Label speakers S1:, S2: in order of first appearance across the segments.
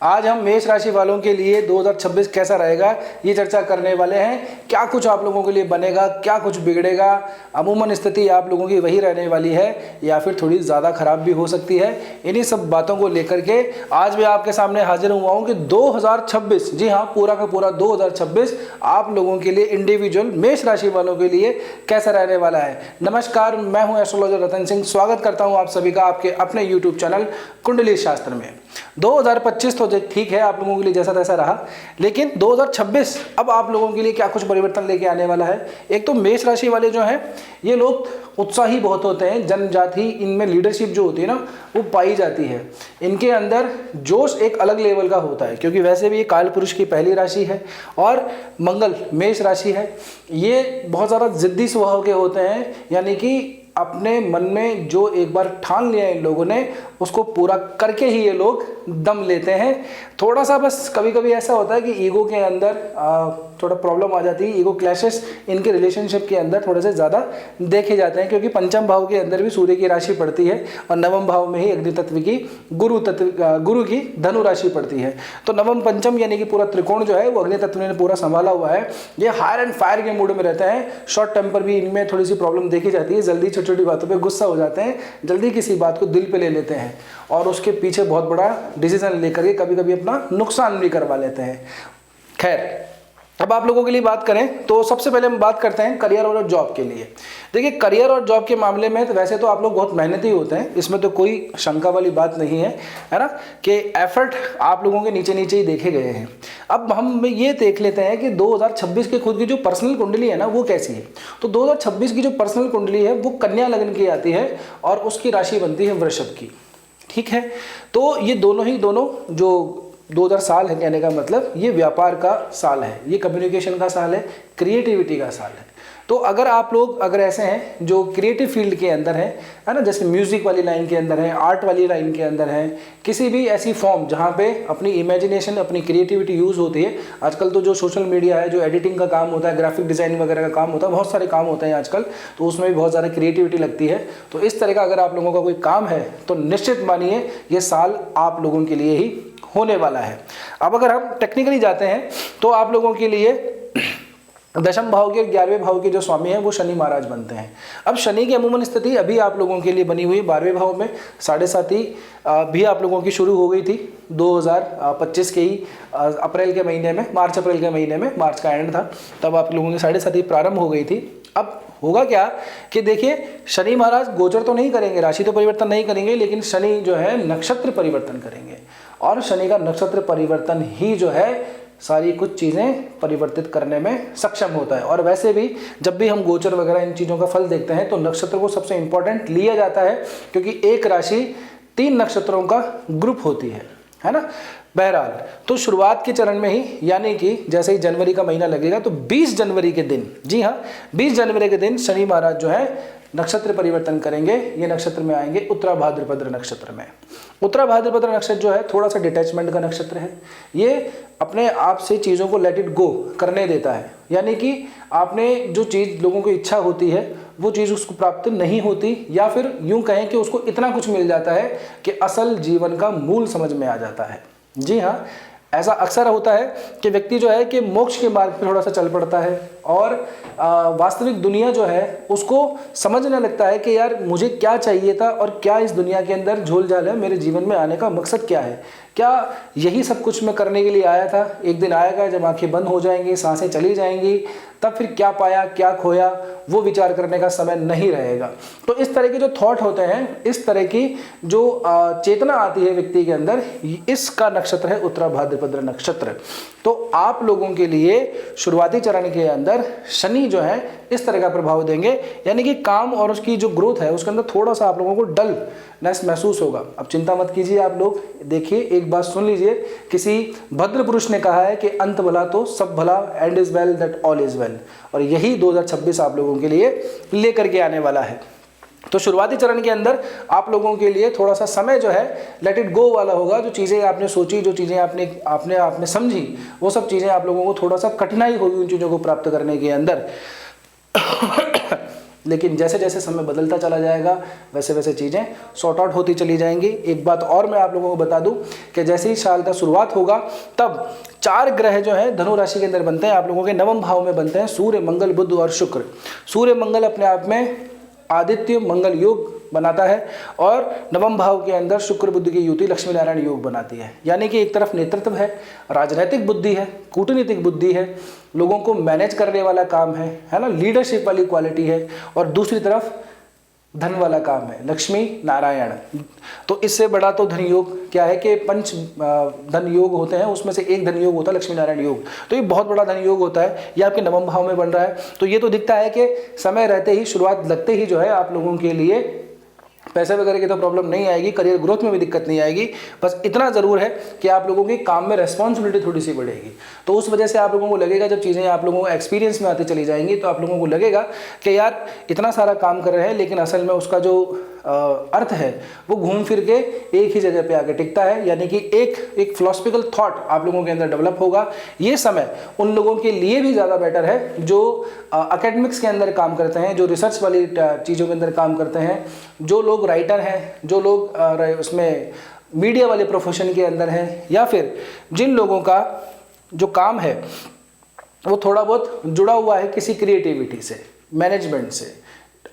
S1: आज हम मेष राशि वालों के लिए 2026 कैसा रहेगा ये चर्चा करने वाले हैं। क्या कुछ आप लोगों के लिए बनेगा, क्या कुछ बिगड़ेगा, अमूमन स्थिति आप लोगों की वही रहने वाली है या फिर थोड़ी ज़्यादा खराब भी हो सकती है। इन्हीं सब बातों को लेकर के आज मैं आपके सामने हाजिर हुआ हूँ कि 2026, जी हाँ पूरा का पूरा 2026 आप लोगों के लिए इंडिविजुअल मेष राशि वालों के लिए कैसा रहने वाला है। नमस्कार, मैं हूँ एस्ट्रोलॉजर रतन सिंह। स्वागत करता हूँ आप सभी का आपके अपने यूट्यूब चैनल कुंडली शास्त्र में। 2025 तो ठीक है आप लोगों के लिए जैसा तैसा रहा, लेकिन 2026 अब आप लोगों के लिए क्या कुछ परिवर्तन लेके आने वाला है। एक तो मेष राशि वाले जो हैं ये लोग उत्साही बहुत होते हैं, जनजाति, इनमें लीडरशिप जो होती है ना वो पाई जाती है। इनके अंदर जोश एक अलग लेवल का होता है, क्योंकि वैसे भी ये काल पुरुष की पहली राशि है और मंगल मेष राशि है। ये बहुत ज़्यादा जिद्दी स्वभाव के होते हैं, यानी कि अपने मन में जो एक बार ठान लिया इन लोगों ने उसको पूरा करके ही ये लोग दम लेते हैं। थोड़ा सा बस कभी कभी ऐसा होता है कि ईगो के अंदर थोड़ा प्रॉब्लम आ जाती है। ईगो क्लैशेस इनके रिलेशनशिप के अंदर थोड़े से ज़्यादा देखे जाते हैं, क्योंकि पंचम भाव के अंदर भी सूर्य की राशि पड़ती है और नवम भाव में ही अग्नि तत्व की गुरु की धनु राशि पड़ती है। तो नवम पंचम यानी कि पूरा त्रिकोण जो है वो अग्नि तत्व ने पूरा संभाला हुआ है। ये हायर एंड फायर के मूड में रहते हैं। शॉर्ट टेम्पर भी इनमें थोड़ी सी प्रॉब्लम देखी जाती है, जल्दी छोटी छोटी बातों पे गुस्सा हो जाते हैं, जल्दी किसी बात को दिल पे ले लेते हैं और उसके पीछे बहुत बड़ा डिसीजन लेकर के कभी कभी अपना नुकसान भी करवा लेते हैं। खैर, अब आप लोगों के लिए बात करें तो सबसे पहले हम बात करते हैं करियर और जॉब के लिए। देखिए, करियर और जॉब के मामले में तो वैसे तो आप लोग बहुत मेहनती होते हैं, इसमें तो कोई शंका वाली बात नहीं है, है ना, कि एफर्ट आप लोगों के नीचे नीचे ही देखे गए हैं। अब हम ये देख लेते हैं कि 2026 के खुद की जो पर्सनल कुंडली है ना वो कैसी है। तो 2026 की जो पर्सनल कुंडली है वो कन्या लग्न की आती है और उसकी राशि बनती है वृषभ की। ठीक है, तो ये दोनों जो 2000 साल है, कहने का मतलब ये व्यापार का साल है, ये कम्युनिकेशन का साल है, क्रिएटिविटी का साल है। तो अगर आप लोग ऐसे हैं जो क्रिएटिव फील्ड के अंदर हैं, है ना, जैसे म्यूजिक वाली लाइन के अंदर है, आर्ट वाली लाइन के अंदर है, किसी भी ऐसी फॉर्म जहाँ पे अपनी इमेजिनेशन, अपनी क्रिएटिविटी यूज़ होती है। आजकल तो जो सोशल मीडिया है, जो एडिटिंग का काम होता है, ग्राफिक डिज़ाइन वगैरह का काम होता है, बहुत सारे काम होते हैं आजकल, तो उसमें भी बहुत ज़्यादा क्रिएटिविटी लगती है। तो इस तरह का अगर आप लोगों का कोई काम है तो निश्चित मानिए ये साल आप लोगों के लिए ही होने वाला है। अब अगर हम टेक्निकली जाते हैं तो आप लोगों के लिए दशम भाव के 11वें भाव के जो स्वामी हैं वो शनि महाराज बनते हैं। अब शनि की अमूमन स्थिति अभी आप लोगों के लिए बनी हुई 12वें भाव में, 7.5 भी आप लोगों की शुरू हो गई थी 2025 के ही अप्रैल के महीने में, मार्च अप्रैल के महीने में, मार्च का एंड था, तब आप लोगों की 7.5 प्रारंभ हो गई थी। अब होगा क्या कि देखिए, शनि महाराज गोचर तो नहीं करेंगे, राशि तो परिवर्तन नहीं करेंगे, लेकिन शनि जो है नक्षत्र परिवर्तन करेंगे और शनि का नक्षत्र परिवर्तन ही जो है सारी कुछ चीज़ें परिवर्तित करने में सक्षम होता है। और वैसे भी जब भी हम गोचर वगैरह इन चीज़ों का फल देखते हैं तो नक्षत्र को सबसे इंपॉर्टेंट लिया जाता है, क्योंकि एक राशि 3 नक्षत्रों का ग्रुप होती है ना। बहरहाल, तो शुरुआत के चरण में ही, यानी कि जैसे ही जनवरी का महीना लगेगा तो 20 जनवरी के दिन, जी हाँ 20 जनवरी के दिन शनि महाराज जो है नक्षत्र परिवर्तन करेंगे। ये नक्षत्र में आएंगे उत्तरा भाद्रपद नक्षत्र में। उत्तरा भाद्रपद नक्षत्र जो है थोड़ा सा डिटैचमेंट का नक्षत्र है। ये अपने आप से चीज़ों को लेट इट गो करने देता है, यानी कि आपने जो चीज़ लोगों की इच्छा होती है वो चीज़ उसको प्राप्त नहीं होती, या फिर यूं कहें कि उसको इतना कुछ मिल जाता है कि असल जीवन का मूल समझ में आ जाता है। जी हाँ, ऐसा अक्सर होता है कि व्यक्ति जो है कि मोक्ष के मार्ग पर थोड़ा सा चल पड़ता है और वास्तविक दुनिया जो है उसको समझने लगता है कि यार मुझे क्या चाहिए था और क्या इस दुनिया के अंदर झोल झाल है, मेरे जीवन में आने का मकसद क्या है, क्या यही सब कुछ मैं करने के लिए आया था। एक दिन आएगा जब आंखें बंद हो जाएंगी, सांसें चली जाएंगी, तब फिर क्या पाया क्या खोया वो विचार करने का समय नहीं रहेगा। तो इस तरह के जो थॉट होते हैं, इस तरह की जो चेतना आती है व्यक्ति के अंदर, इसका नक्षत्र है उत्तरा भाद्रपद नक्षत्र। तो आप लोगों के लिए शुरुआती चरण के अंदर शनि जो है इस तरह का प्रभाव देंगे, यानी कि काम और उसकी जो ग्रोथ है उसके अंदर थोड़ा सा आप लोगों को डलनेस महसूस होगा। अब चिंता मत कीजिए, आप लोग देखिए, एक बात सुन लीजिए, किसी भद्र पुरुष ने कहा है कि अंत भला तो सब भला, and is well that all is well. और यही 2026 आप लोगों के लिए लेकर के आने वाला है। तो शुरुआती चरण के अंदर आप लोगों के लिए थोड़ा सा समय जो है लेट इट गो वाला होगा। जो चीज़ें आपने सोची, जो चीज़ें आपने समझी, वो सब चीज़ें आप लोगों को थोड़ा सा कठिनाई होगी उन चीज़ों को प्राप्त करने के अंदर। लेकिन जैसे जैसे समय बदलता चला जाएगा वैसे वैसे चीज़ें सॉर्ट आउट होती चली जाएंगी। एक बात और मैं आप लोगों को बता दूं कि जैसे ही साल का शुरुआत होगा तब 4 ग्रह जो हैं धनु राशि के अंदर बनते हैं, आप लोगों के नवम भाव में बनते हैं, सूर्य, मंगल, बुध और शुक्र। सूर्य मंगल अपने आप में आदित्य मंगल योग बनाता है और नवम भाव के अंदर शुक्र बुध की युति लक्ष्मी नारायण योग बनाती है। यानी कि एक तरफ नेतृत्व है, राजनीतिक बुद्धि है, कूटनीतिक बुद्धि है, लोगों को मैनेज करने वाला काम है ना, लीडरशिप वाली क्वालिटी है, और दूसरी तरफ धन वाला काम है, लक्ष्मी नारायण। तो इससे बड़ा तो धन योग क्या है कि 5 धन योग होते हैं, उसमें से एक धन योग होता है लक्ष्मी नारायण योग। तो ये बहुत बड़ा धन योग होता है, ये आपके नवम भाव में बन रहा है। तो ये तो दिखता है कि समय रहते ही, शुरुआत लगते ही जो है आप लोगों के लिए पैसे वगैरह की तो प्रॉब्लम नहीं आएगी, करियर ग्रोथ में भी दिक्कत नहीं आएगी। बस इतना ज़रूर है कि आप लोगों की काम में रेस्पॉन्सिबिलिटी थोड़ी सी बढ़ेगी। तो उस वजह से आप लोगों को लगेगा, जब चीज़ें आप लोगों को एक्सपीरियंस में आती चली जाएंगी तो आप लोगों को लगेगा कि यार इतना सारा काम कर रहे हैं, लेकिन असल में उसका जो अर्थ है वो घूम फिर के एक ही जगह पे आके टिकता है। यानी कि एक फिलोसफिकल थॉट आप लोगों के अंदर डेवलप होगा। ये समय उन लोगों के लिए भी ज़्यादा बेटर है जो एकेडमिक्स के अंदर काम करते हैं, जो रिसर्च वाली चीज़ों के अंदर काम करते हैं, जो लोग राइटर हैं, जो लोग उसमें मीडिया वाले प्रोफेशन के अंदर हैं, या फिर जिन लोगों का जो काम है वो थोड़ा बहुत जुड़ा हुआ है किसी क्रिएटिविटी से, मैनेजमेंट से।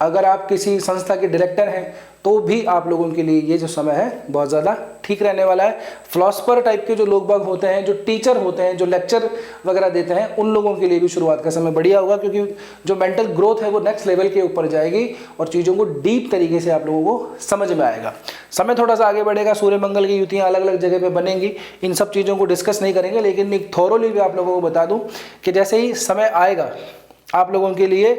S1: अगर आप किसी संस्था के डायरेक्टर हैं तो भी आप लोगों के लिए ये जो समय है बहुत ज़्यादा ठीक रहने वाला है। फिलोसफर टाइप के जो लोग बाग होते हैं, जो टीचर होते हैं, जो लेक्चर वगैरह देते हैं, उन लोगों के लिए भी शुरुआत का समय बढ़िया होगा, क्योंकि जो मेंटल ग्रोथ है वो नेक्स्ट लेवल के ऊपर जाएगी और चीज़ों को डीप तरीके से आप लोगों को समझ में आएगा। समय थोड़ा सा आगे बढ़ेगा, सूर्य मंगल की युतियाँ अलग अलग जगह पर बनेंगी, इन सब चीज़ों को डिस्कस नहीं करेंगे, लेकिन एक थोरोली भी आप लोगों को बता दूँ कि जैसे ही समय आएगा आप लोगों के लिए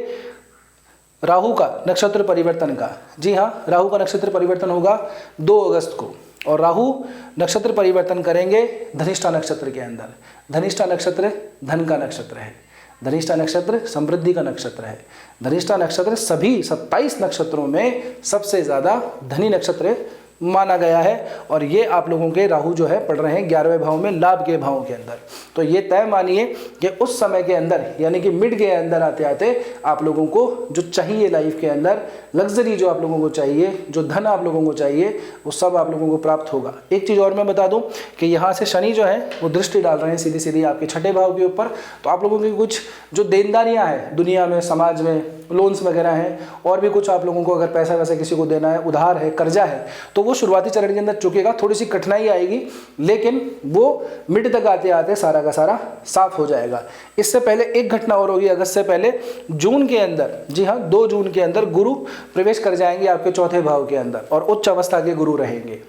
S1: राहु का नक्षत्र परिवर्तन का, जी हाँ, राहु का नक्षत्र परिवर्तन होगा 2 अगस्त को, और राहु नक्षत्र परिवर्तन करेंगे धनिष्ठा नक्षत्र के अंदर। धनिष्ठा नक्षत्र धन का नक्षत्र है, धनिष्ठा नक्षत्र समृद्धि का नक्षत्र है। धनिष्ठा नक्षत्र सभी 27 नक्षत्रों में सबसे ज़्यादा धनी नक्षत्र माना गया है, और ये आप लोगों के राहु जो है पढ़ रहे हैं 11वें भाव में, लाभ के भाव के अंदर। तो ये तय मानिए कि उस समय के अंदर, यानी कि मिड के अंदर आते आते आप लोगों को जो चाहिए लाइफ के अंदर, लग्जरी जो आप लोगों को चाहिए, जो धन आप लोगों को चाहिए, वो सब आप लोगों को प्राप्त होगा। एक चीज़ और मैं बता दूं कि यहाँ से शनि जो है वो दृष्टि डाल रहे हैं सीधी सीधी आपके 6ठे भाव के ऊपर। तो आप लोगों की कुछ जो देनदारियाँ हैं दुनिया में, समाज में, लोन्स वगैरह हैं, और भी कुछ आप लोगों को अगर पैसा वैसा किसी को देना है, उधार है, कर्जा है, तो वो शुरुआती चरण के अंदर चुकेगा। थोड़ी सी कठिनाई आएगी, लेकिन वो मिड तक आते आते सारा का सारा साफ हो जाएगा। इससे पहले एक घटना और होगी अगस्त से पहले, जून के अंदर, जी हाँ 2 जून के अंदर गुरु प्रवेश कर जाएंगे आपके 4थे भाव के अंदर, और उच्च अवस्था के गुरु रहेंगे।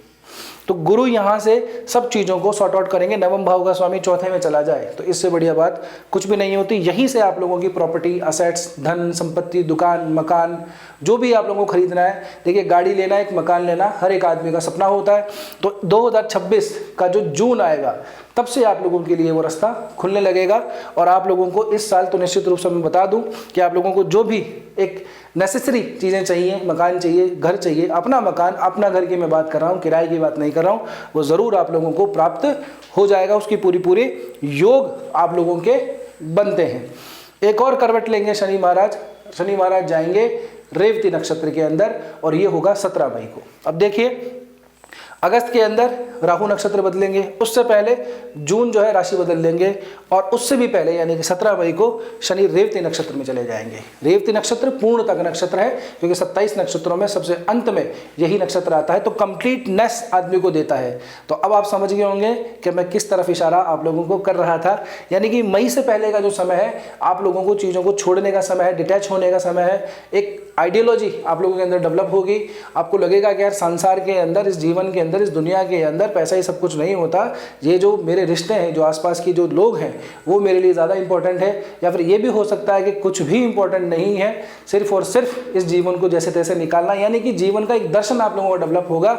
S1: तो गुरु यहाँ से सब चीज़ों को सॉर्ट आउट करेंगे। नवम भाव का स्वामी 4थे में चला जाए तो इससे बढ़िया बात कुछ भी नहीं होती। यहीं से आप लोगों की प्रॉपर्टी, असेट्स, धन संपत्ति, दुकान, मकान, जो भी आप लोगों को खरीदना है, देखिए गाड़ी लेना, एक मकान लेना हर एक आदमी का सपना होता है। तो 2026 का जो जून आएगा तब से आप लोगों के लिए वो रास्ता खुलने लगेगा। और आप लोगों को इस साल तो निश्चित रूप से मैं बता दूं कि आप लोगों को जो भी एक नेसेसरी चीज़ें चाहिए, मकान चाहिए, घर चाहिए, अपना मकान, अपना घर की मैं बात कर रहा हूँ, किराए की बात नहीं कर रहा हूँ, वो ज़रूर आप लोगों को प्राप्त हो जाएगा। उसकी पूरी योग आप लोगों के बनते हैं। एक और करवट लेंगे शनि महाराज। शनि महाराज जाएंगे रेवती नक्षत्र के अंदर, और ये होगा 17 मई को। अब देखिए अगस्त के अंदर राहु नक्षत्र बदलेंगे, उससे पहले जून जो है राशि बदल लेंगे, और उससे भी पहले यानी कि 17 मई को शनि रेवती नक्षत्र में चले जाएंगे। रेवती नक्षत्र पूर्णतः का नक्षत्र है, क्योंकि 27 नक्षत्रों में सबसे अंत में यही नक्षत्र आता है, तो कंप्लीटनेस आदमी को देता है। तो अब आप समझ गए होंगे कि मैं किस तरफ इशारा आप लोगों को कर रहा था। यानी कि मई से पहले का जो समय है आप लोगों को चीज़ों को छोड़ने का समय है, डिटैच होने का समय है। एक आइडियोलॉजी आप लोगों के अंदर डेवलप होगी। आपको लगेगा कि यार संसार के अंदर, इस जीवन के अंदर, इस दुनिया के अंदर पैसा ही सब कुछ नहीं होता। ये जो मेरे रिश्ते हैं, जो आसपास की जो लोग हैं, वो मेरे लिए ज़्यादा इंपॉर्टेंट है। या फिर ये भी हो सकता है कि कुछ भी इंपॉर्टेंट नहीं है, सिर्फ और सिर्फ इस जीवन को जैसे तैसे निकालना। यानी कि जीवन का एक दर्शन आप लोगों को डेवलप होगा।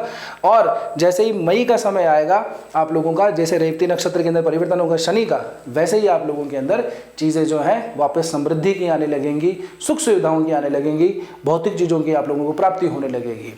S1: और जैसे ही मई का समय आएगा आप लोगों का, जैसे रेवती नक्षत्र के अंदर परिवर्तन होगा शनि का, वैसे ही आप लोगों के अंदर चीज़ें जो हैं वापस समृद्धि की आने लगेंगी, सुख सुविधाओं की आने लगेंगी, भौतिक चीज़ों की आप लोगों को प्राप्ति होने लगेगी।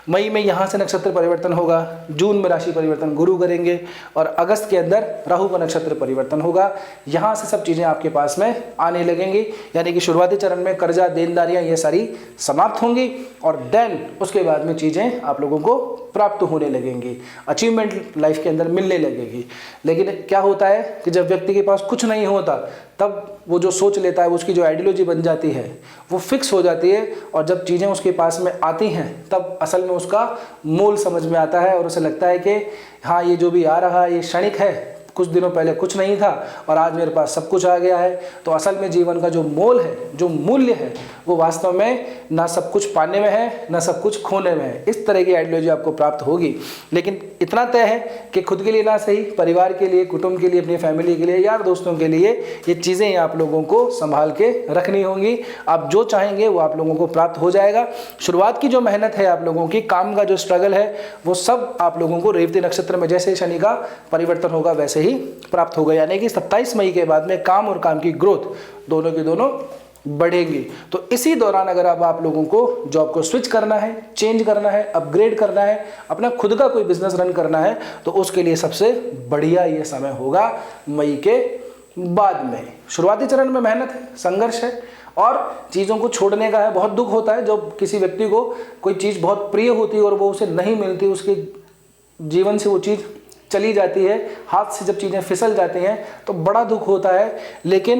S1: मई में यहाँ से नक्षत्र परिवर्तन होगा, जून में राशि परिवर्तन गुरु करेंगे और अगस्त के अंदर राहु का नक्षत्र परिवर्तन होगा। यहाँ से सब चीज़ें आपके पास में आने लगेंगी, यानी कि शुरुआती चरण में कर्जा देनदारियाँ ये सारी समाप्त होंगी और देन उसके बाद में चीज़ें आप लोगों को प्राप्त होने लगेंगी, अचीवमेंट लाइफ के अंदर मिलने लगेगी। लेकिन क्या होता है कि जब व्यक्ति के पास कुछ नहीं होता तब वो जो सोच लेता है, उसकी जो आइडियोलॉजी बन जाती है वो फिक्स हो जाती है और जब चीज़ें उसके पास में आती हैं तब असल में उसका मोल समझ में आता है और उसे लगता है कि हाँ ये जो भी आ रहा है ये क्षणिक है, कुछ दिनों पहले कुछ नहीं था और आज मेरे पास सब कुछ आ गया है। तो असल में जीवन का जो मोल है, जो मूल्य है, वो वास्तव में ना सब कुछ पाने में है ना सब कुछ खोने में है। इस तरह की आइडियोलॉजी आपको प्राप्त होगी। लेकिन इतना तय है कि खुद के लिए ना सही, परिवार के लिए, कुटुंब के लिए, अपनी फैमिली के लिए, यार दोस्तों के लिए ये चीज़ें आप लोगों को संभाल के रखनी होंगी। आप जो चाहेंगे वो आप लोगों को प्राप्त हो जाएगा। शुरुआत की जो मेहनत है आप लोगों की, काम का जो स्ट्रगल है, वो सब आप लोगों को रेवती नक्षत्र में जैसे शनि का परिवर्तन होगा वैसे ही प्राप्त होगा। यानी कि 27 मई के बाद में काम और काम की ग्रोथ दोनों की दोनों बढ़ेंगी। तो इसी दौरान अगर अब आप लोगों को जॉब को स्विच करना है, चेंज करना है, अपग्रेड करना है, अपना खुद का कोई बिजनेस रन करना है, तो उसके लिए सबसे बढ़िया ये समय होगा मई के बाद में। शुरुआती चरण में मेहनत है, संघर्ष है और चीज़ों को छोड़ने का है। बहुत दुख होता है जब किसी व्यक्ति को कोई चीज़ बहुत प्रिय होती है और वो उसे नहीं मिलती, उसके जीवन से वो चीज़ चली जाती है, हाथ से जब चीज़ें फिसल जाती हैं तो बड़ा दुख होता है। लेकिन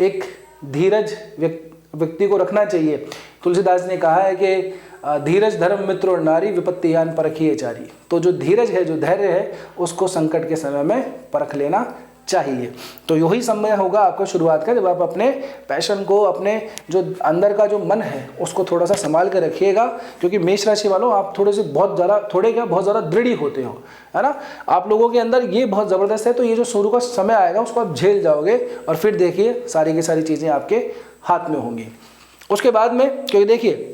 S1: एक धीरज व्यक्ति को रखना चाहिए। तुलसीदास ने कहा है कि धीरज धर्म मित्र और नारी विपत्तियान परखिए चारी। तो जो धीरज है, जो धैर्य है, उसको संकट के समय में परख लेना चाहिए। तो यही समय होगा आपका शुरुआत का, जब आप अपने पैशन को, अपने जो अंदर का जो मन है उसको थोड़ा सा संभाल कर रखिएगा। क्योंकि मेष राशि वालों आप बहुत ज़्यादा दृढ़ होते हो, है ना। आप लोगों के अंदर ये बहुत ज़बरदस्त है। तो ये जो शुरू का समय आएगा उसको आप झेल जाओगे और फिर देखिए सारी की सारी चीज़ें आपके हाथ में होंगी। उसके बाद में क्योंकि देखिए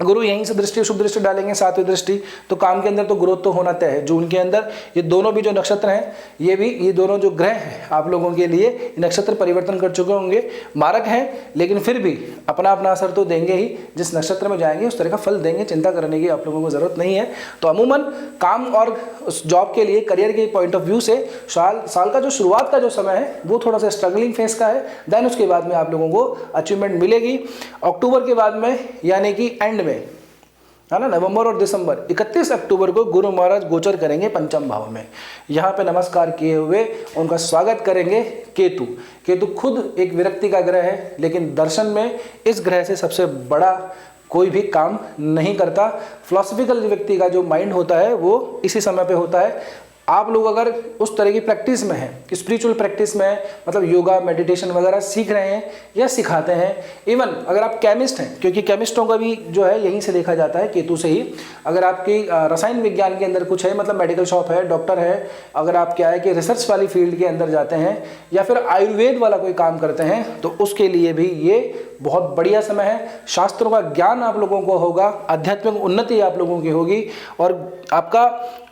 S1: गुरु यहीं से दृष्टि, शुभ दृष्टि डालेंगे, 7वीं दृष्टि, तो काम के अंदर तो ग्रोथ तो होना तय है। जून के अंदर ये दोनों भी जो नक्षत्र हैं, ये दोनों जो ग्रह हैं आप लोगों के लिए नक्षत्र परिवर्तन कर चुके होंगे, मारक हैं, लेकिन फिर भी अपना अपना असर तो देंगे ही। जिस नक्षत्र में जाएंगे उस तरह का फल देंगे, चिंता करने की आप लोगों को ज़रूरत नहीं है। तो अमूमन काम और उस जॉब के लिए, करियर के पॉइंट ऑफ व्यू से साल का जो शुरुआत का जो समय है वो थोड़ा सा स्ट्रगलिंग फेस का है। देन उसके बाद में आप लोगों को अचीवमेंट मिलेगी। अक्टूबर के बाद में, यानी कि एंड में, है ना, नवंबर और दिसंबर, 31 अक्टूबर को गुरु महाराज गोचर करेंगे पंचम भाव में। यहाँ पे नमस्कार किए हुए उनका स्वागत करेंगे केतु। केतु खुद एक विरक्ति का ग्रह है, लेकिन दर्शन में इस ग्रह से सबसे बड़ा कोई भी काम नहीं करता। फिलॉसफिकल व्यक्ति का जो माइंड होता है वो इसी समय पे होता है। आप लोग अगर उस तरह की प्रैक्टिस में हैं, स्पिरिचुअल प्रैक्टिस में है, मतलब योगा, मेडिटेशन वगैरह सीख रहे हैं या सिखाते हैं, इवन अगर आप केमिस्ट हैं, क्योंकि केमिस्टों का भी जो है यहीं से देखा जाता है, केतु से ही। अगर आपकी रसायन विज्ञान के अंदर कुछ है, मतलब मेडिकल शॉप है, डॉक्टर है, अगर आप क्या है कि रिसर्च वाली फील्ड के अंदर जाते हैं या फिर आयुर्वेद वाला कोई काम करते हैं, तो उसके लिए भी ये बहुत बढ़िया समय है। शास्त्रों का ज्ञान आप लोगों को होगा, आध्यात्मिक उन्नति आप लोगों की होगी। और आपका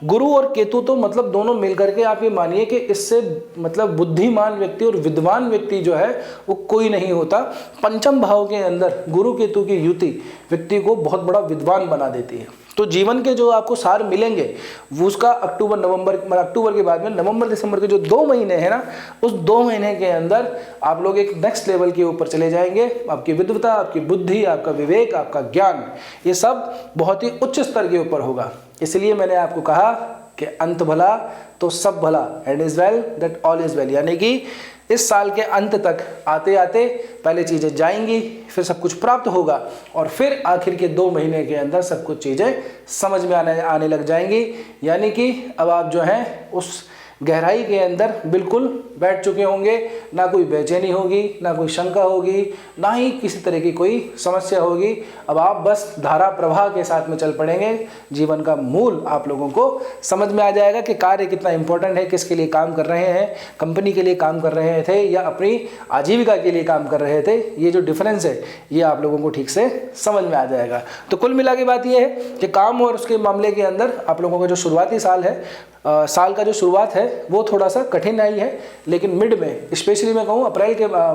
S1: गुरु और केतु तो मतलब दोनों मिलकर के आप ये मानिए कि इससे मतलब बुद्धिमान व्यक्ति और विद्वान व्यक्ति जो है वो कोई नहीं होता। पंचम भाव के अंदर गुरु केतु की युति व्यक्ति को बहुत बड़ा विद्वान बना देती है। तो जीवन के जो आपको सार मिलेंगे वो उसका अक्टूबर के बाद में नवंबर दिसंबर के जो 2 महीने हैं ना, उस 2 महीने के अंदर आप लोग एक नेक्स्ट लेवल के ऊपर चले जाएंगे। आपकी विद्वता, आपकी बुद्धि, आपका विवेक, आपका ज्ञान, ये सब बहुत ही उच्च स्तर के ऊपर होगा। इसलिए मैंने आपको कहा कि अंत भला तो सब भला, and is well that all is well. यानी कि इस साल के अंत तक आते आते पहले चीज़ें जाएंगी, फिर सब कुछ प्राप्त होगा और फिर आखिर के 2 महीने के अंदर सब कुछ चीज़ें समझ में आने लग जाएंगी। यानी कि अब आप जो हैं उस गहराई के अंदर बिल्कुल बैठ चुके होंगे। ना कोई बेचैनी होगी, ना कोई शंका होगी, ना ही किसी तरह की कोई समस्या होगी। अब आप बस धारा प्रवाह के साथ में चल पड़ेंगे। जीवन का मूल आप लोगों को समझ में आ जाएगा कि कार्य कितना इंपॉर्टेंट है, किसके लिए काम कर रहे हैं, कंपनी के लिए काम कर रहे थे या अपनी आजीविका के लिए काम कर रहे थे। ये जो डिफरेंस है ये आप लोगों को ठीक से समझ में आ जाएगा। तो कुल मिला के बात ये है कि काम और उसके मामले के अंदर आप लोगों का जो शुरुआती साल है, साल का जो शुरुआत है वो थोड़ा सा कठिन आई है, लेकिन मिड में, स्पेशली मैं कहूँ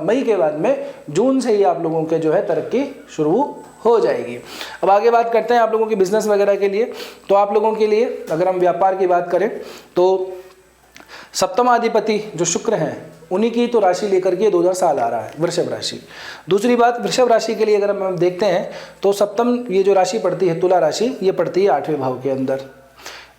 S1: मई के बाद में, जून से ही आप लोगों के जो है तरक्की शुरू हो जाएगी। अब आगे बात करते हैं आप लोगों की बिजनेस वगैरह के लिए। तो आप लोगों के लिए अगर हम व्यापार की बात करें तो सप्तमाधिपति जो शुक्र हैं उन्हीं की तो राशि लेकर के 2000 साल आ रहा है, वृषभ राशि। दूसरी बात, वृषभ राशि के लिए अगर हम देखते हैं तो सप्तम ये जो राशि पड़ती है तुला राशि, ये पड़ती है 8वें भाव के अंदर।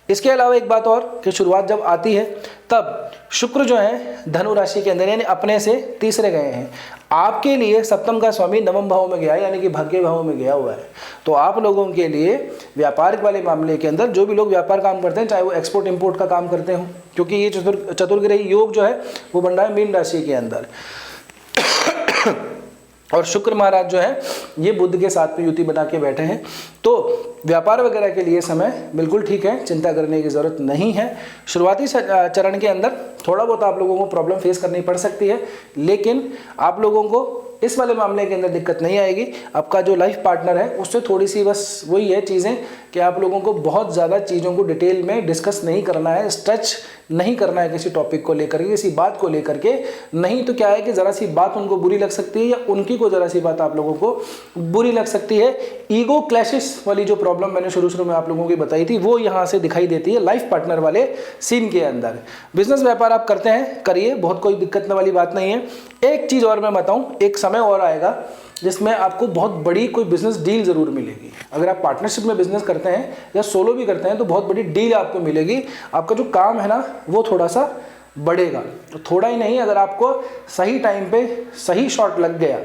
S1: इसके अलावा एक बात और कि शुरुआत जब आती है तब शुक्र जो है धनु राशि के अंदर यानी अपने से तीसरे गए हैं। आपके लिए सप्तम का स्वामी नवम भाव में गया है यानी कि भाग्य भाव में गया हुआ है। तो आप लोगों के लिए व्यापारिक वाले मामले के अंदर जो भी लोग व्यापार काम करते हैं, चाहे वो एक्सपोर्ट इंपोर्ट का काम करते हो, क्योंकि ये चतुर्ग्रही योग जो है वो बन रहा है मीन राशि के अंदर और शुक्र महाराज जो है ये बुध के साथ में युति बना के बैठे हैं। तो व्यापार वगैरह के लिए समय बिल्कुल ठीक है, चिंता करने की ज़रूरत नहीं है। शुरुआती चरण के अंदर थोड़ा बहुत आप लोगों को प्रॉब्लम फेस करनी पड़ सकती है, लेकिन आप लोगों को इस वाले मामले के अंदर दिक्कत नहीं आएगी। आपका जो लाइफ पार्टनर है उससे थोड़ी सी बस वही है चीज़ें कि आप लोगों को बहुत ज़्यादा चीज़ों को डिटेल में डिस्कस नहीं करना है, स्ट्रेच नहीं करना है किसी टॉपिक को लेकर के, किसी बात को लेकर के। नहीं तो क्या है कि ज़रा सी बात उनको बुरी लग सकती है या उनकी को ज़रा सी बात आप लोगों को बुरी लग सकती है। ईगो क्लैशेस वाली जो प्रॉब्लम मैंने शुरू में आप लोगों की बताई थी वो यहाँ से दिखाई देती है लाइफ पार्टनर वाले सीन के अंदर। बिजनेस व्यापार आप करते हैं करिए, बहुत कोई दिक्कत वाली बात नहीं है। एक चीज़ और मैं बताऊँ, एक समय और आएगा जिसमें आपको बहुत बड़ी कोई बिजनेस डील ज़रूर मिलेगी। अगर आप पार्टनरशिप में बिजनेस करते हैं या सोलो भी करते हैं तो बहुत बड़ी डील आपको मिलेगी। आपका जो काम है ना वो थोड़ा सा बढ़ेगा, तो थोड़ा ही नहीं, अगर आपको सही टाइम पे सही शॉट लग गया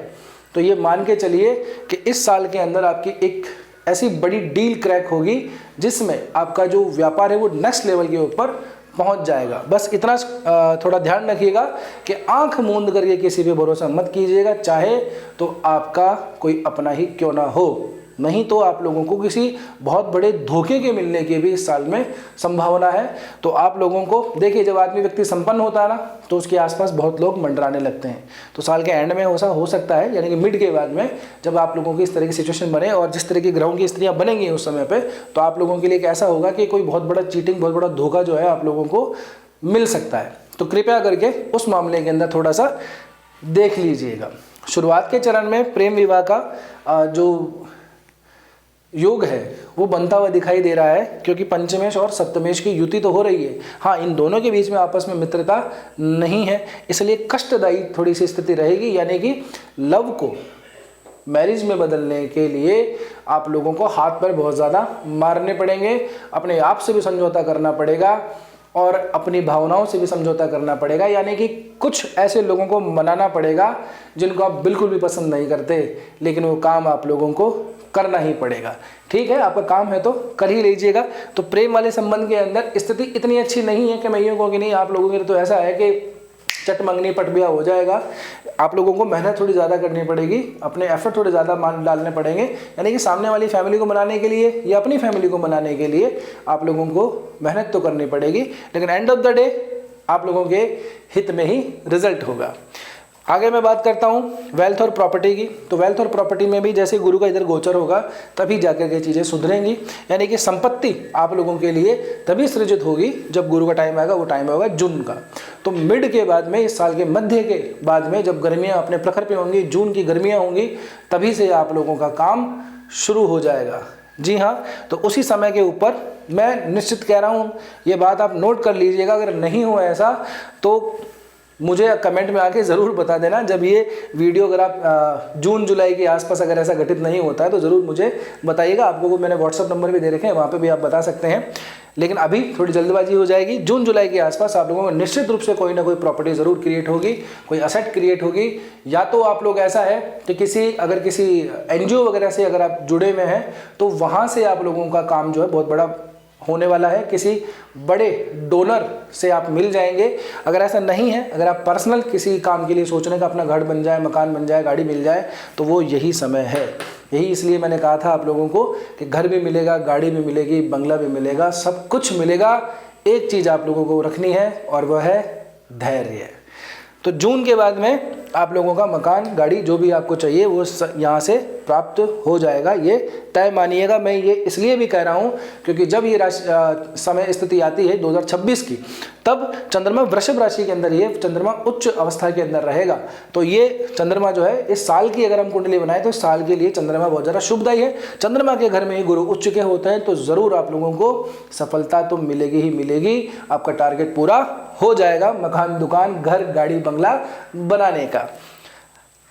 S1: तो ये मान के चलिए कि इस साल के अंदर आपकी एक ऐसी बड़ी डील क्रैक होगी जिसमें आपका जो व्यापार है वो नेक्स्ट लेवल के ऊपर पहुंच जाएगा। बस इतना थोड़ा ध्यान रखिएगा कि आंख मूंद करके किसी पे भरोसा मत कीजिएगा, चाहे तो आपका कोई अपना ही क्यों ना हो। नहीं तो आप लोगों को किसी बहुत बड़े धोखे के मिलने की भी इस साल में संभावना है। तो आप लोगों को देखिए, जब आदमी व्यक्ति संपन्न होता है ना तो उसके आसपास बहुत लोग मंडराने लगते हैं। तो साल के एंड में ऐसा हो सकता है, यानी कि मिड के बाद में जब आप लोगों की इस तरह की सिचुएशन बने और जिस तरह की ग्रहों की स्त्रियाँ बनेंगी उस समय पर, तो आप लोगों के लिए ऐसा होगा कि कोई बहुत बड़ा चीटिंग, बहुत बड़ा धोखा जो है आप लोगों को मिल सकता है। तो कृपया करके उस मामले के अंदर थोड़ा सा देख लीजिएगा। शुरुआत के चरण में प्रेम विवाह का जो योग है वो बनता हुआ दिखाई दे रहा है, क्योंकि पंचमेश और सप्तमेश की युति तो हो रही है। हाँ, इन दोनों के बीच में आपस में मित्रता नहीं है, इसलिए कष्टदायी थोड़ी सी स्थिति रहेगी। यानी कि लव को मैरिज में बदलने के लिए आप लोगों को हाथ पर बहुत ज़्यादा मारने पड़ेंगे, अपने आप से भी समझौता करना पड़ेगा और अपनी भावनाओं से भी समझौता करना पड़ेगा। यानी कि कुछ ऐसे लोगों को मनाना पड़ेगा जिनको आप बिल्कुल भी पसंद नहीं करते, लेकिन वो काम आप लोगों को करना ही पड़ेगा। ठीक है, आपका काम है तो कर ही लीजिएगा। तो प्रेम वाले संबंध के अंदर स्थिति इतनी अच्छी नहीं है कि मैं यूँ कहूँ कि नहीं, आप लोगों के लिए तो ऐसा है कि चट मंगनी पट ब्याह हो जाएगा। आप लोगों को मेहनत थोड़ी ज़्यादा करनी पड़ेगी, अपने एफर्ट थोड़े ज़्यादा डालने पड़ेंगे, यानी कि सामने वाली फैमिली को मनाने के लिए या अपनी फैमिली को मनाने के लिए आप लोगों को मेहनत तो करनी पड़ेगी, लेकिन एंड ऑफ द डे आप लोगों के हित में ही रिजल्ट होगा। आगे मैं बात करता हूँ वेल्थ और प्रॉपर्टी की। तो वेल्थ और प्रॉपर्टी में भी जैसे गुरु का इधर गोचर होगा तभी जाकर के चीज़ें सुधरेंगी, यानी कि संपत्ति आप लोगों के लिए तभी सृजित होगी जब गुरु का टाइम आएगा। वो टाइम होगा जून का। तो मिड के बाद में, इस साल के मध्य के बाद में जब गर्मियाँ अपने प्रखर पे होंगी, जून की गर्मियाँ होंगी, तभी से आप लोगों का काम शुरू हो जाएगा। जी हाँ, तो उसी समय के ऊपर मैं निश्चित कह रहा हूँ, ये बात आप नोट कर लीजिएगा। अगर नहीं हो ऐसा तो मुझे कमेंट में आके ज़रूर बता देना। जब ये वीडियो अगर आप जून जुलाई के आसपास अगर ऐसा घटित नहीं होता है तो ज़रूर मुझे बताइएगा। आपको को मैंने व्हाट्सअप नंबर भी दे रखे हैं, वहाँ पे भी आप बता सकते हैं। लेकिन अभी थोड़ी जल्दबाजी हो जाएगी। जून जुलाई के आसपास आप लोगों को निश्चित रूप से कोई ना कोई प्रॉपर्टी ज़रूर क्रिएट होगी, कोई असेट क्रिएट होगी। या तो आप लोग ऐसा है कि किसी NGO वगैरह से अगर आप जुड़े हुए हैं तो वहाँ से आप लोगों का काम जो है बहुत बड़ा होने वाला है। किसी बड़े डोनर से आप मिल जाएंगे। अगर ऐसा नहीं है, अगर आप पर्सनल किसी काम के लिए सोच रहे हैं कि अपना घर बन जाए, मकान बन जाए, गाड़ी मिल जाए, तो वो यही समय है। यही इसलिए मैंने कहा था आप लोगों को कि घर भी मिलेगा, गाड़ी भी मिलेगी, बंगला भी मिलेगा, सब कुछ मिलेगा। एक चीज़ आप लोगों को रखनी है और वह है धैर्य। तो जून के बाद में आप लोगों का मकान, गाड़ी, जो भी आपको चाहिए वो यहाँ से प्राप्त हो जाएगा, ये तय मानिएगा। मैं ये इसलिए भी कह रहा हूँ क्योंकि जब ये समय स्थिति आती है 2026 की, तब चंद्रमा वृषभ राशि के अंदर, ये चंद्रमा उच्च अवस्था के अंदर रहेगा। तो ये चंद्रमा जो है इस साल की अगर हम कुंडली बनाए तो इस साल के लिए चंद्रमा बहुत ज़्यादा शुभदायी है। चंद्रमा के घर में ही गुरु उच्च के होते हैं तो ज़रूर आप लोगों को सफलता तो मिलेगी ही मिलेगी, आपका टारगेट पूरा हो जाएगा मकान, दुकान, घर, गाड़ी, बंगला बनाने का।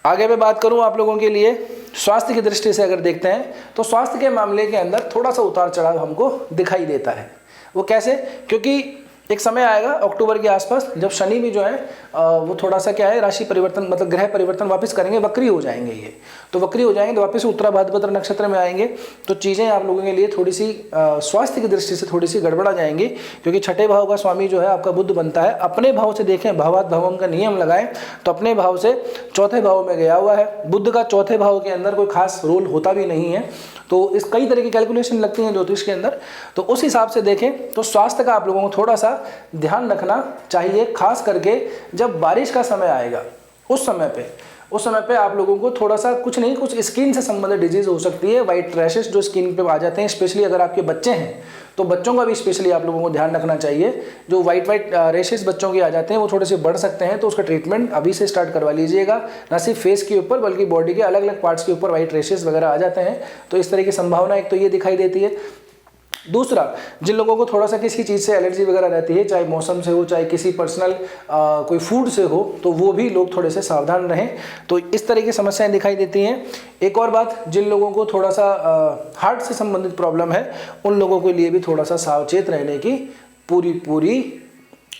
S1: आगे मैं बात करूं आप लोगों के लिए स्वास्थ्य की दृष्टि से अगर देखते हैं तो स्वास्थ्य के मामले के अंदर थोड़ा सा उतार चढ़ाव हमको दिखाई देता है। वो कैसे? क्योंकि एक समय आएगा अक्टूबर के आसपास जब शनि भी जो है वो थोड़ा सा क्या है, राशि परिवर्तन मतलब ग्रह परिवर्तन वापस करेंगे, वक्री हो जाएंगे ये। तो वक्री हो जाएंगे तो वापस उत्तरा भाद्रपद नक्षत्र में आएंगे, तो चीज़ें आप लोगों के लिए थोड़ी सी स्वास्थ्य की दृष्टि से थोड़ी सी गड़बड़ा जाएंगी। क्योंकि छठे भाव का स्वामी जो है आपका बुध बनता है। अपने भाव से देखें, भावात भवम का नियम लगाएं तो अपने भाव से चौथे भाव में गया हुआ है। बुध का चौथे भाव के अंदर कोई खास रोल होता भी नहीं है, तो इस कई तरह की कैलकुलेशन लगती हैं ज्योतिष के अंदर। तो उस हिसाब से देखें तो स्वास्थ्य का आप लोगों को थोड़ा सा ध्यान रखना चाहिए, खास करके जब बारिश का समय आएगा उस समय पे आप लोगों को थोड़ा सा कुछ नहीं कुछ स्किन से संबंधित डिजीज हो सकती है। वाइट रैशेस जो स्किन पे आ जाते हैं, स्पेशली अगर आपके बच्चे हैं तो बच्चों का भी स्पेशली आप लोगों को ध्यान रखना चाहिए। जो वाइट रैशेस बच्चों के आ जाते हैं वो थोड़े से बढ़ सकते हैं, तो उसका ट्रीटमेंट अभी से स्टार्ट करवा लीजिएगा। ना सिर्फ फेस के ऊपर बल्कि बॉडी के अलग अलग पार्ट्स के ऊपर वाइट रैशेस वगैरह आ जाते हैं, तो इस तरह की संभावना एक तो ये दिखाई देती है। दूसरा, जिन लोगों को थोड़ा सा किसी चीज़ से एलर्जी वगैरह रहती है, चाहे मौसम से हो चाहे किसी पर्सनल कोई फूड से हो, तो वो भी लोग थोड़े से सावधान रहें। तो इस तरह की समस्याएं दिखाई देती हैं। एक और बात, जिन लोगों को थोड़ा सा हार्ट से संबंधित प्रॉब्लम है उन लोगों के लिए भी थोड़ा सा सावचेत रहने की पूरी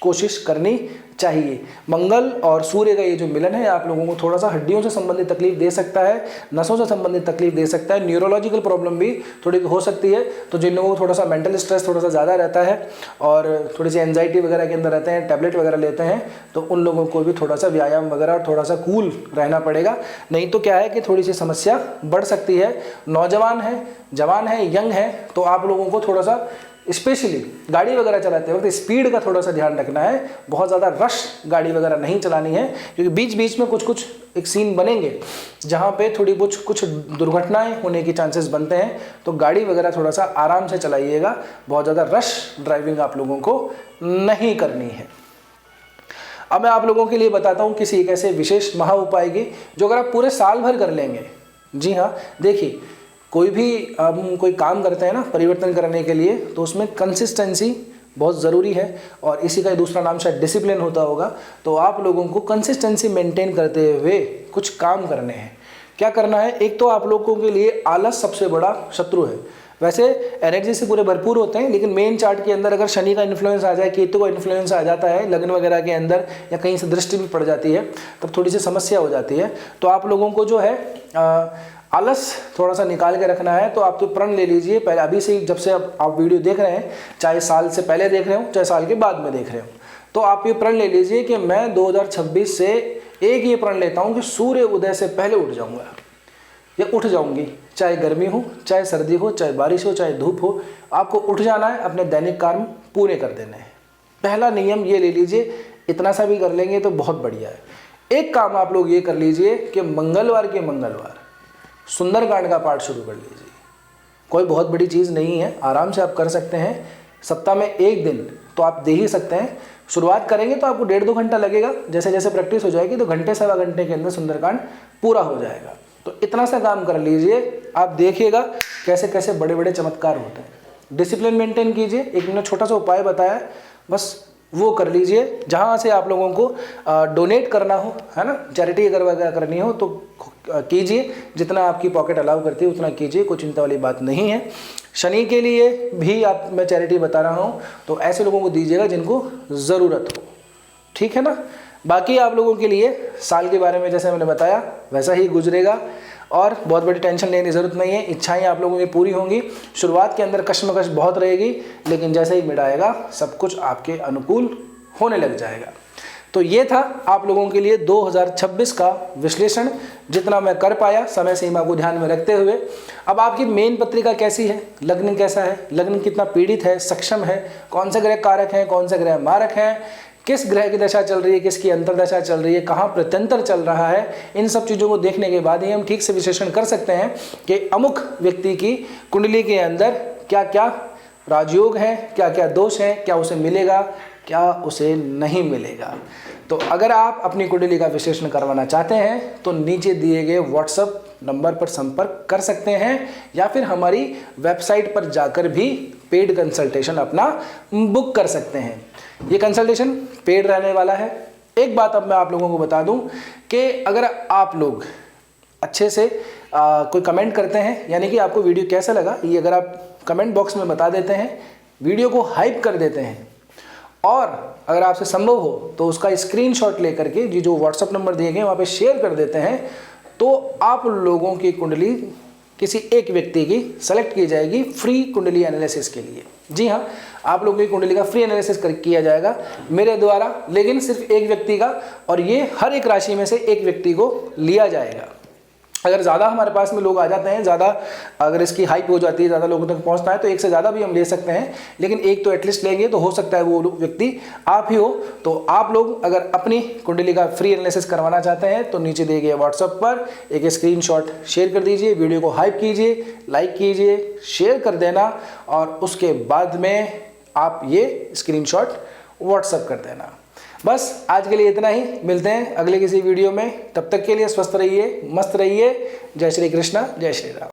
S1: कोशिश करनी चाहिए। मंगल और सूर्य का ये जो मिलन है आप लोगों को थोड़ा सा हड्डियों से संबंधित तकलीफ दे सकता है, नसों से संबंधित तकलीफ दे सकता है, न्यूरोलॉजिकल प्रॉब्लम भी थोड़ी हो सकती है। तो जिन लोगों को थोड़ा सा मेंटल स्ट्रेस थोड़ा सा ज़्यादा रहता है और थोड़ी सी एंजाइटी वगैरह के अंदर रहते हैं, टैबलेट वगैरह लेते हैं, तो उन लोगों को भी थोड़ा सा व्यायाम वगैरह और थोड़ा सा कूल रहना पड़ेगा। नहीं तो क्या है कि थोड़ी सी समस्या बढ़ सकती है। नौजवान है, जवान है, यंग है, तो आप लोगों को थोड़ा सा स्पेशली गाड़ी वगैरह चलाते वक्त स्पीड का थोड़ा सा ध्यान रखना है। बहुत ज़्यादा रश गाड़ी वगैरह नहीं चलानी है, क्योंकि बीच बीच में कुछ एक सीन बनेंगे जहाँ पे थोड़ी कुछ दुर्घटनाएं होने की चांसेस बनते हैं। तो गाड़ी वगैरह थोड़ा सा आराम से चलाइएगा, बहुत ज़्यादा रश ड्राइविंग आप लोगों को नहीं करनी है। अब मैं आप लोगों के लिए बताता हूँ किसी एक ऐसे विशेष महा उपाय की जो अगर आप पूरे साल भर कर लेंगे। जी हाँ, देखिए कोई भी हम कोई काम करते हैं ना परिवर्तन करने के लिए, तो उसमें कंसिस्टेंसी बहुत ज़रूरी है, और इसी का दूसरा नाम शायद डिसिप्लिन होता होगा। तो आप लोगों को कंसिस्टेंसी मेंटेन करते हुए कुछ काम करने हैं। क्या करना है? एक तो आप लोगों के लिए आलस सबसे बड़ा शत्रु है। वैसे एनर्जी से पूरे भरपूर होते हैं, लेकिन मेन चार्ट के अंदर अगर शनि का इन्फ्लुएंस आ जाए, केतु का इन्फ्लुएंस आ जाता है लग्न वगैरह के अंदर, या कहीं से दृष्टि भी पड़ जाती है, तब थोड़ी सी समस्या हो जाती है। तो आप लोगों को जो है आलस थोड़ा सा निकाल के रखना है। तो आप तो प्रण ले लीजिए पहले, अभी से जब से आप वीडियो देख रहे हैं, चाहे साल से पहले देख रहे हो चाहे साल के बाद में देख रहे हो, तो आप ये प्रण ले लीजिए कि मैं 2026 से एक ये प्रण लेता हूँ कि सूर्य उदय से पहले उठ जाऊँगा या उठ जाऊँगी। चाहे गर्मी हो, चाहे सर्दी हो, चाहे बारिश हो, चाहे धूप हो, आपको उठ जाना है, अपने दैनिक कार्य पूरे कर देने हैं। पहला नियम ये ले लीजिए। इतना सा भी कर लेंगे तो बहुत बढ़िया है। एक काम आप लोग ये कर लीजिए कि मंगलवार के मंगलवार सुंदरकांड का पाठ शुरू कर लीजिए। कोई बहुत बड़ी चीज़ नहीं है, आराम से आप कर सकते हैं। सप्ताह में एक दिन तो आप दे ही सकते हैं। शुरुआत करेंगे तो आपको 1.5-2 घंटा लगेगा, जैसे जैसे प्रैक्टिस हो जाएगी तो घंटे सवा घंटे के अंदर सुंदरकांड पूरा हो जाएगा। तो इतना सा काम कर लीजिए, आप देखिएगा कैसे कैसे बड़े बड़े चमत्कार होते हैं। डिसिप्लिन मेंटेन कीजिए। एक मैंने छोटा सा उपाय बताया, बस वो कर लीजिए। जहाँ से आप लोगों को डोनेट करना हो, है ना, चैरिटी अगर वगैरह करनी हो तो कीजिए, जितना आपकी पॉकेट अलाउ करती है उतना कीजिए, कोई चिंता वाली बात नहीं है। शनि के लिए भी मैं चैरिटी बता रहा हूँ, तो ऐसे लोगों को दीजिएगा जिनको ज़रूरत हो, ठीक है ना। बाकी आप लोगों के लिए साल के बारे में जैसे मैंने बताया वैसा ही गुजरेगा, और बहुत बड़ी टेंशन लेने की ज़रूरत नहीं है। इच्छाएं आप लोगों की पूरी होंगी। शुरुआत के अंदर कश्मकश बहुत रहेगी, लेकिन जैसे ही मिटाएगा सब कुछ आपके अनुकूल होने लग जाएगा। तो ये था आप लोगों के लिए 2026 का विश्लेषण, जितना मैं कर पाया समय सीमा को ध्यान में रखते हुए। अब आपकी मेन पत्रिका कैसी है, लग्न कैसा है, लग्न कितना पीड़ित है, सक्षम है, कौन से ग्रह कारक हैं, कौन से ग्रह मारक हैं, किस ग्रह की दशा चल रही है, किसकी अंतर्दशा चल रही है, कहाँ प्रत्यंतर चल रहा है, इन सब चीज़ों को देखने के बाद ही हम ठीक से विश्लेषण कर सकते हैं कि अमुक व्यक्ति की कुंडली के अंदर क्या क्या राजयोग है, क्या क्या दोष है, क्या उसे मिलेगा, क्या उसे नहीं मिलेगा। तो अगर आप अपनी कुंडली का विश्लेषण करवाना चाहते हैं तो नीचे दिए गए व्हाट्सएप नंबर पर संपर्क कर सकते हैं या फिर हमारी वेबसाइट पर जाकर भी पेड कंसल्टेशन अपना बुक कर सकते हैं। ये कंसल्टेशन पेड रहने वाला है। एक बात अब मैं आप लोगों को बता दूं कि अगर आप लोग अच्छे से कोई कमेंट करते हैं, यानी कि आपको वीडियो कैसा लगा ये अगर आप कमेंट बॉक्स में बता देते हैं, वीडियो को हाइप कर देते हैं और अगर आपसे संभव हो तो उसका स्क्रीनशॉट लेकर के जो व्हाट्सएप नंबर दिए गए वहाँ पे शेयर कर देते हैं, तो आप लोगों की कुंडली किसी एक व्यक्ति की सेलेक्ट की जाएगी फ्री कुंडली एनालिसिस के लिए। जी हाँ, आप लोगों की कुंडली का फ्री एनालिसिस किया जाएगा मेरे द्वारा, लेकिन सिर्फ एक व्यक्ति का, और ये हर एक राशि में से एक व्यक्ति को लिया जाएगा। अगर ज़्यादा हमारे पास में लोग आ जाते हैं, ज़्यादा अगर इसकी हाइप हो जाती है, ज़्यादा लोगों तक पहुंचता है, तो एक से ज़्यादा भी हम ले सकते हैं, लेकिन एक तो एटलीस्ट लेंगे, तो हो सकता है वो व्यक्ति आप ही हो। तो आप लोग अगर अपनी कुंडली का फ्री एनालिसिस करवाना चाहते हैं तो नीचे दिए गए व्हाट्सएप पर एक स्क्रीनशॉट शेयर कर दीजिए, वीडियो को हाइप कीजिए, लाइक कीजिए, शेयर कर देना और उसके बाद में आप ये स्क्रीनशॉट व्हाट्सएप कर देना। बस आज के लिए इतना ही, मिलते हैं अगले किसी वीडियो में। तब तक के लिए स्वस्थ रहिए, मस्त रहिए। जय श्री कृष्णा, जय श्री राम।